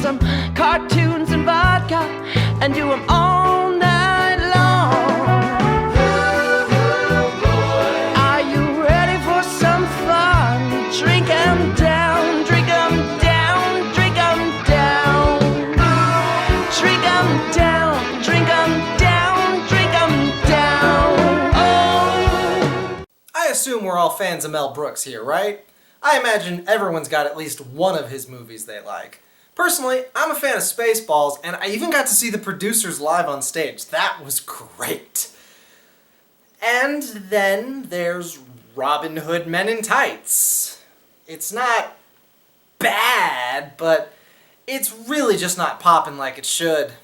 some cartoons and vodka and do them all night long. Are you ready for some fun? Drink 'em down, drink 'em down, drink 'em down. Drink 'em down, drink 'em down, drink 'em down. Oh. I assume we're all fans of Mel Brooks here, right? I imagine everyone's got at least one of his movies they like. Personally, I'm a fan of Spaceballs, and I even got to see the producers live on stage. That was great. And then there's Robin Hood Men in Tights. It's not bad, but it's really just not popping like it should.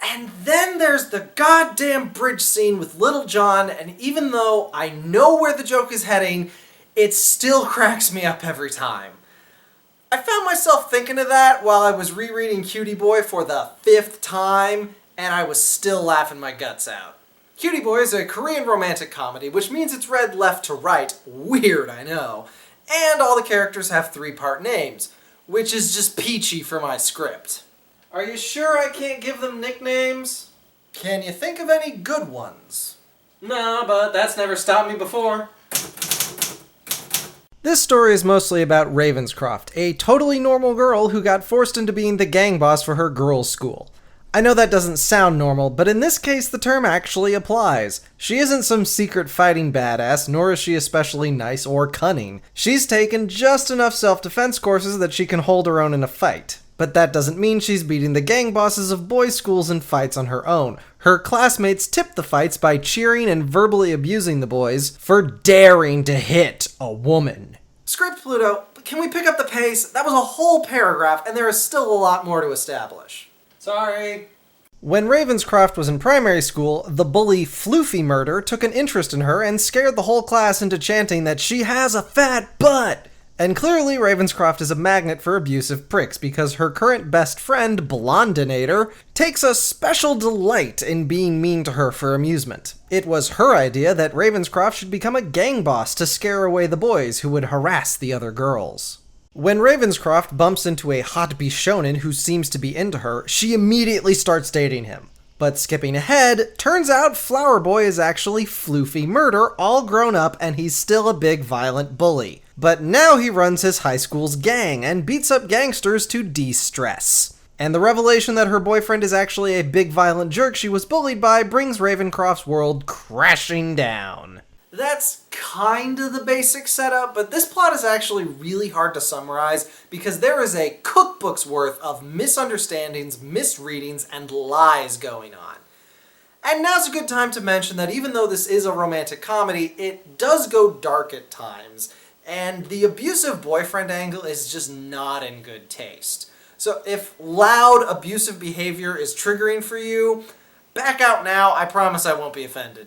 And then there's the goddamn bridge scene with Little John, and even though I know where the joke is heading, it still cracks me up every time. I found myself thinking of that while I was rereading Cutie Boy for the 5th time, and I was still laughing my guts out. Cutie Boy is a Korean romantic comedy, which means it's read left to right. Weird, I know. And all the characters have 3-part names, which is just peachy for my script. Are you sure I can't give them nicknames? Can you think of any good ones? No, but that's never stopped me before. This story is mostly about Ravenscroft, a totally normal girl who got forced into being the gang boss for her girls' school. I know that doesn't sound normal, but in this case the term actually applies. She isn't some secret fighting badass, nor is she especially nice or cunning. She's taken just enough self-defense courses that she can hold her own in a fight. But that doesn't mean she's beating the gang bosses of boys' schools in fights on her own. Her classmates tip the fights by cheering and verbally abusing the boys for daring to hit a woman. Script Pluto, can we pick up the pace? That was a whole paragraph, and there is still a lot more to establish. Sorry. When Ravenscroft was in primary school, the bully Floofy Murder took an interest in her and scared the whole class into chanting that she has a fat butt. And clearly Ravenscroft is a magnet for abusive pricks because her current best friend, Blondinator, takes a special delight in being mean to her for amusement. It was her idea that Ravenscroft should become a gang boss to scare away the boys who would harass the other girls. When Ravenscroft bumps into a hot bishonen who seems to be into her, she immediately starts dating him. But skipping ahead, turns out Flower Boy is actually Floofy Murder, all grown up, and he's still a big violent bully. But now he runs his high school's gang and beats up gangsters to de-stress. And the revelation that her boyfriend is actually a big violent jerk she was bullied by brings Ravencroft's world crashing down. That's kinda the basic setup, but this plot is actually really hard to summarize because there is a cookbook's worth of misunderstandings, misreadings, and lies going on. And now's a good time to mention that even though this is a romantic comedy, it does go dark at times, and the abusive boyfriend angle is just not in good taste. So if loud, abusive behavior is triggering for you, back out now, I promise I won't be offended.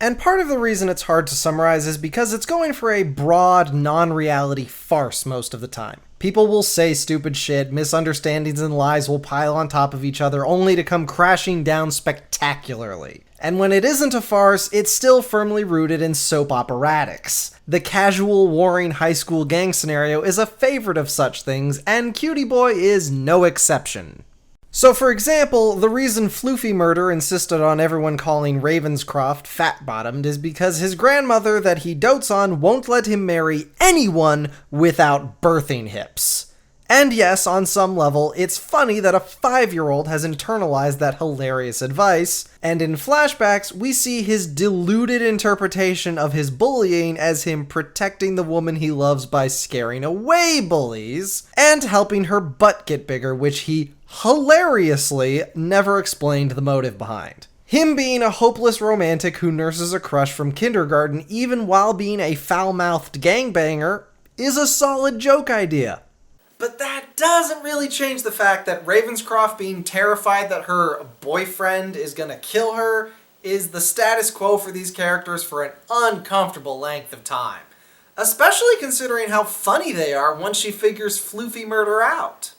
And part of the reason it's hard to summarize is because it's going for a broad, non-reality farce most of the time. People will say stupid shit, misunderstandings and lies will pile on top of each other only to come crashing down spectacularly. And when it isn't a farce, it's still firmly rooted in soap operatics. The casual, warring high school gang scenario is a favorite of such things, and Cutie Boy is no exception. So for example, the reason Floofy Murder insisted on everyone calling Ravenscroft fat-bottomed is because his grandmother that he dotes on won't let him marry anyone without birthing hips. And yes, on some level, it's funny that a 5-year-old has internalized that hilarious advice, and in flashbacks, we see his deluded interpretation of his bullying as him protecting the woman he loves by scaring away bullies, and helping her butt get bigger, which he hilariously never explained the motive behind. Him being a hopeless romantic who nurses a crush from kindergarten even while being a foul-mouthed gangbanger is a solid joke idea. But that doesn't really change the fact that Ravenscroft being terrified that her boyfriend is gonna kill her is the status quo for these characters for an uncomfortable length of time. Especially considering how funny they are once she figures Floofy Murder out.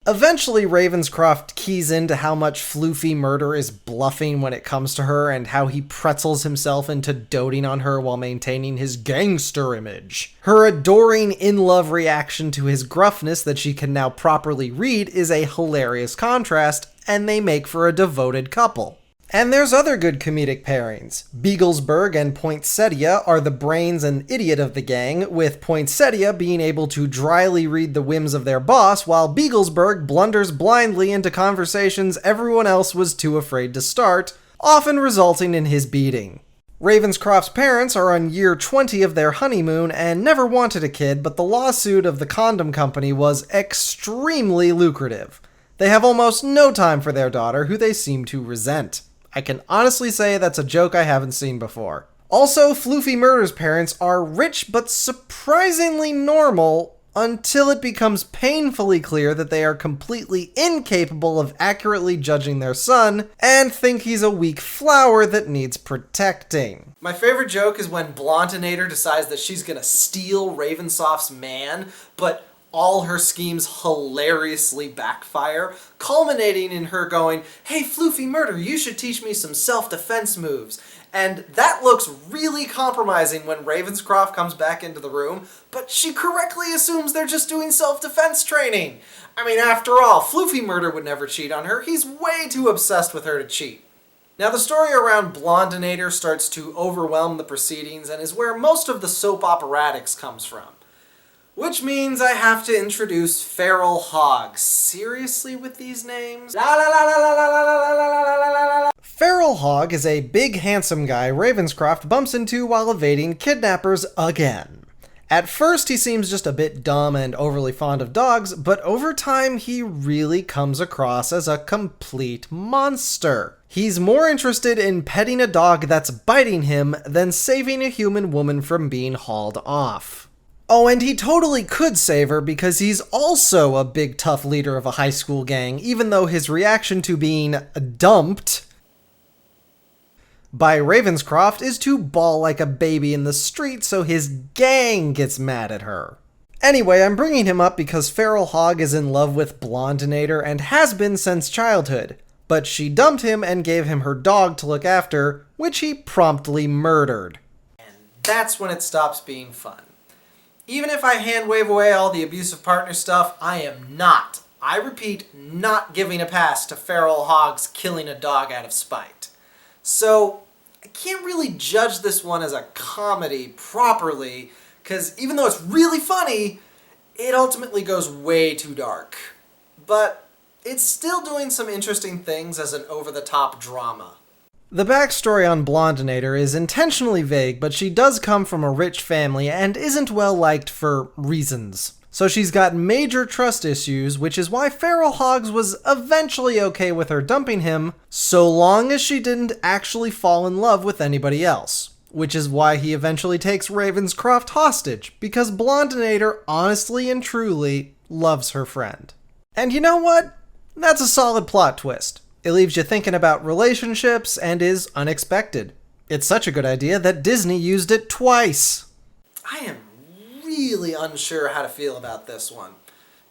Eventually, Ravenscroft keys into how much Floofy Murder is bluffing when it comes to her and how he pretzels himself into doting on her while maintaining his gangster image. Her adoring in-love reaction to his gruffness that she can now properly read is a hilarious contrast, and they make for a devoted couple. And there's other good comedic pairings. Beaglesburg and Poinsettia are the brains and idiot of the gang, with Poinsettia being able to dryly read the whims of their boss, while Beaglesburg blunders blindly into conversations everyone else was too afraid to start, often resulting in his beating. Ravenscroft's parents are on year 20 of their honeymoon and never wanted a kid, but the lawsuit of the condom company was extremely lucrative. They have almost no time for their daughter, who they seem to resent. I can honestly say that's a joke I haven't seen before. Also, Floofy Murder's parents are rich but surprisingly normal until it becomes painfully clear that they are completely incapable of accurately judging their son and think he's a weak flower that needs protecting. My favorite joke is when Blondinator decides that she's gonna steal Ravensoft's man, but all her schemes hilariously backfire, culminating in her going, "Hey, Floofy Murder, you should teach me some self-defense moves." And that looks really compromising when Ravenscroft comes back into the room, but she correctly assumes they're just doing self-defense training. I mean, after all, Floofy Murder would never cheat on her. He's way too obsessed with her to cheat. Now, the story around Blondinator starts to overwhelm the proceedings and is where most of the soap operatics comes from. Which means I have to introduce Feral Hog. Seriously with these names? Feral Hog is a big handsome guy Ravenscroft bumps into while evading kidnappers again. At first he seems just a bit dumb and overly fond of dogs, but over time he really comes across as a complete monster. He's more interested in petting a dog that's biting him than saving a human woman from being hauled off. Oh, and he totally could save her because he's also a big tough leader of a high school gang, even though his reaction to being dumped by Ravenscroft is to bawl like a baby in the street so his gang gets mad at her. Anyway, I'm bringing him up because Feral Hog is in love with Blondinator and has been since childhood, but she dumped him and gave him her dog to look after, which he promptly murdered. And that's when it stops being fun. Even if I hand wave away all the abusive partner stuff, I am not, I repeat, not giving a pass to Feral Hog's killing a dog out of spite. So, I can't really judge this one as a comedy properly, because even though it's really funny, it ultimately goes way too dark. But it's still doing some interesting things as an over-the-top drama. The backstory on Blondinator is intentionally vague, but she does come from a rich family and isn't well liked for reasons. So she's got major trust issues, which is why Feral Hogs was eventually okay with her dumping him, so long as she didn't actually fall in love with anybody else. Which is why he eventually takes Ravenscroft hostage, because Blondinator honestly and truly loves her friend. And you know what? That's a solid plot twist. It leaves you thinking about relationships and is unexpected. It's such a good idea that Disney used it twice. I am really unsure how to feel about this one.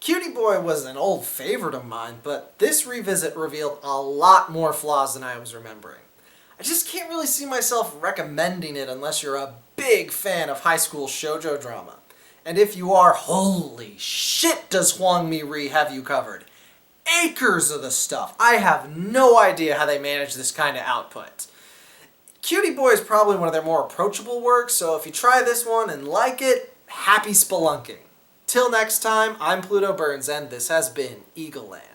Cutie Boy was an old favorite of mine, but this revisit revealed a lot more flaws than I was remembering. I just can't really see myself recommending it unless you're a big fan of high school shoujo drama. And if you are, holy shit does Hwang Mi-ri have you covered. Acres of the stuff. I have no idea how they manage this kind of output. Cutie Boy is probably one of their more approachable works, so if you try this one and like it, happy spelunking. Till next time, I'm Pluto Burns, and this has been Eagle Land.